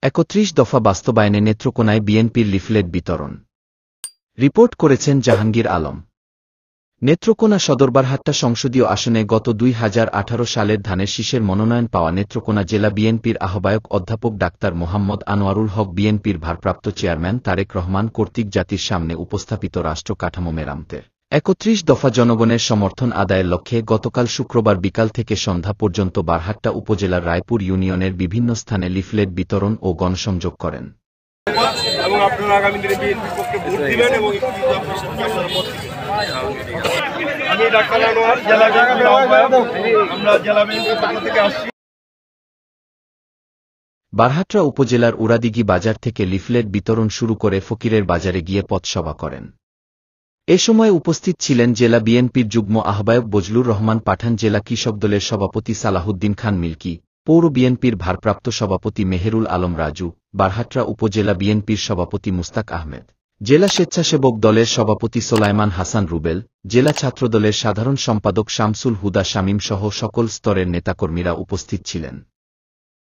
৩১ দফা বাস্তবায়নে নেত্রকোনায় বিএনপির লিফলেট বিতরণ। রিপোর্ট করেছেন জাহাঙ্গীর আলম। নেত্রকোনা সদরবারহাট্টা সংসদীয় আসনে গত ২০১৮ সালের ধানের শীষের মনোনয়ন পাওয়া নেত্রকোনা জেলা বিএনপির আহ্বায়ক অধ্যাপক ডাক্তার মোহাম্মদ আনোয়ারুল হক বিএনপির ভারপ্রাপ্ত চেয়ারম্যান তারেক রহমান কর্তৃক জাতির সামনে উপস্থাপিত রাষ্ট্র কাঠামো মেরামতের ৩১ দফা জনগণের সমর্থন আদায়ের লক্ষ্যে গতকাল শুক্রবার বিকাল থেকে সন্ধ্যা পর্যন্ত বারহাট্টা উপজেলার রায়পুর ইউনিয়নের বিভিন্ন স্থানে লিফলেট বিতরণ ও গণসংযোগ করেন। এবং আপনারা আগামী দিনে বিএনপির পক্ষে ভোট দিবেন এবং আমি ডাক্তার আনোয়ার জেলা বিএনপির আহ্বায়ক, আমরা জেলা বিএনপির পক্ষ থেকে আসছি। বারহাট্টা উপজেলার উড়াদিঘি বাজার থেকে লিফলেট বিতরণ শুরু করে ফকিরের বাজারে গিয়ে পথসভা করেন। এ সময় উপস্থিত ছিলেন জেলা বিএনপির যুগ্ম আহ্বায়ক বজলুর রহমান পাঠান, জেলা কৃষক দলের সভাপতি সালাহুদ্দিন খান মিল্কি, পৌর বিএনপির ভারপ্রাপ্ত সভাপতি মেহেরুল আলম রাজু, বারহাট্টা উপজেলা বিএনপির সভাপতি মুস্তাক আহমেদ, জেলা স্বেচ্ছাসেবক দলের সভাপতি সোলাইমান হাসান রুবেল, জেলা ছাত্রদলের সাধারণ সম্পাদক শামসুল হুদা শামীম সহ সকল স্তরের নেতাকর্মীরা উপস্থিত ছিলেন।